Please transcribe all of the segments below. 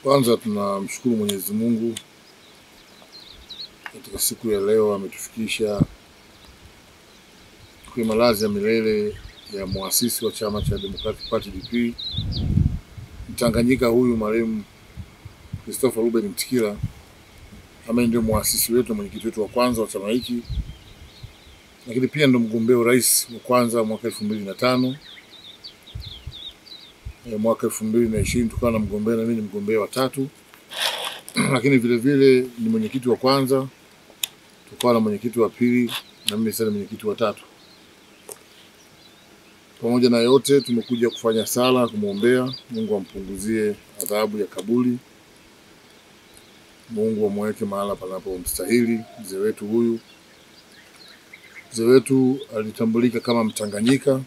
Kwanza tunamshukuru Mwenyezi Mungu katika siku ya leo ametufikisha kwa malazi ya milele ya muasisi wa chama cha Democratic Party DP Mtanganyika, huyu marehemu Christopher Ruben Mtikila, ambaye ndio muasisi wetu, mwenyekiti wetu wa kwanza wa chama hiki, lakini pia ndio mgombea urais wa kwanza mwaka 2005. Mwaka 2020 tukawa na mgombea, na mimi ni mgombea wa tatu. Lakini vile vile ni mwenyekiti wa kwanza, tukawa na mwenyekiti wa pili, na mimi sasa mwenyekiti wa tatu. Pamoja na yote tumekuja kufanya sala kumuombea Mungu ampunguzie adhabu ya kaburi, Mungu amweke mahala panapomstahili mzee wetu huyu. Mzee wetu alitambulika kama Mtanganyika,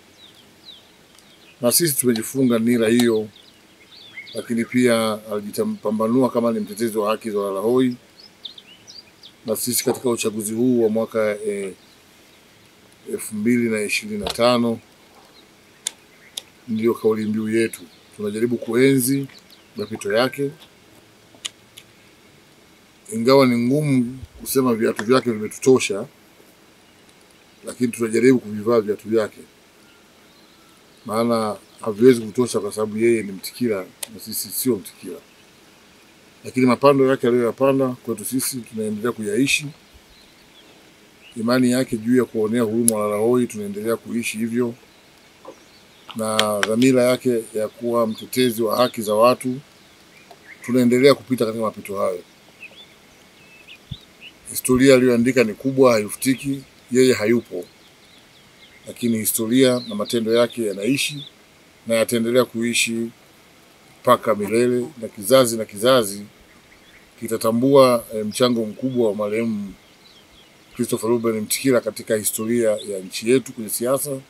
na sisi tumejifunga nira hiyo, lakini pia alijipambanua kama ni mtetezi wa haki za walalahoi. Na sisi katika uchaguzi huu wa mwaka 2025 ndio kauli mbiu yetu. Tunajaribu kuenzi mapito yake, ingawa ni ngumu kusema viatu vyake vimetutosha, lakini tunajaribu kuvivaa viatu vyake, maana haviwezi kutosha kwa sababu yeye ni Mtikila na sisi sio Mtikila. Lakini mapando yake aliyoyapanda kwetu sisi tunaendelea kuyaishi. Imani yake juu ya kuonea huruma walalahoi tunaendelea kuishi hivyo, na dhamira yake ya kuwa mtetezi wa haki za watu tunaendelea kupita katika mapito hayo. Historia aliyoandika ni kubwa, haifutiki. Yeye hayupo, lakini historia na matendo yake yanaishi na yataendelea kuishi mpaka milele, na kizazi na kizazi kitatambua mchango mkubwa wa marehemu Christopher Ruben Mtikila katika historia ya nchi yetu, kwenye siasa,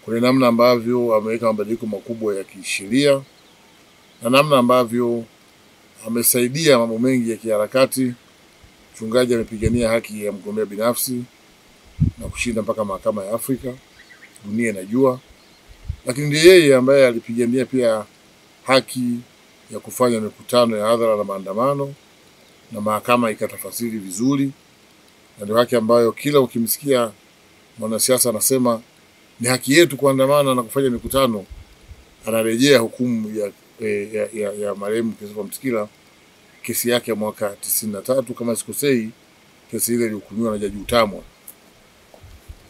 kwenye namna ambavyo ameweka mabadiliko makubwa ya kisheria na namna ambavyo amesaidia mambo mengi ya kiharakati. Mchungaji amepigania haki ya mgombea binafsi na kushinda mpaka mahakama ya Afrika, dunia inajua. Lakini ndiye yeye ambaye alipigania pia haki ya kufanya mikutano ya hadhara na maandamano, na mahakama ikatafasiri vizuri, na ndio haki ambayo kila ukimsikia mwanasiasa anasema ni haki yetu kuandamana na kufanya mikutano, anarejea hukumu ya marehemu Christopher Mtikila, kesi yake ya mwaka 93 kama sikosei. Kesi ile ilihukumiwa na Jaji Utamwa.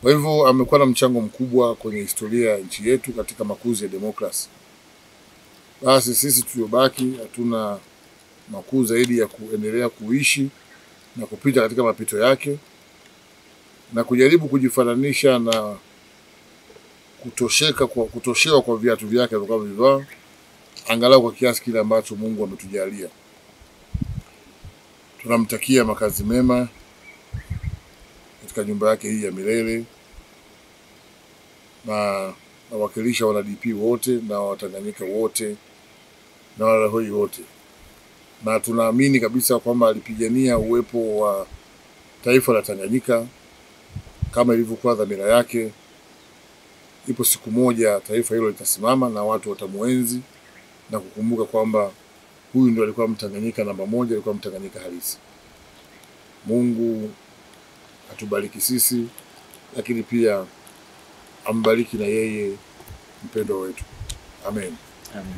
Kwa hivyo amekuwa na mchango mkubwa kwenye historia ya nchi yetu katika makuzi ya demokrasi. Basi sisi tuliobaki hatuna makuu zaidi ya kuendelea kuishi na kupita katika mapito yake, na kujaribu kujifananisha na kutoshewa kwa viatu vyake alivyovaa, angalau kwa kiasi kile ambacho Mungu ametujalia. Tunamtakia makazi mema katika nyumba yake hii ya milele, na nawakilisha wana DP wote na Watanganyika wote na walalahoi wote, na tunaamini kabisa kwamba alipigania uwepo wa taifa la Tanganyika kama ilivyokuwa dhamira yake. Ipo siku moja taifa hilo litasimama na watu watamuenzi na kukumbuka kwamba huyu ndio alikuwa Mtanganyika namba moja, alikuwa Mtanganyika halisi. Mungu atubariki sisi, lakini pia ambariki na yeye mpendo wetu. Amen. Amen.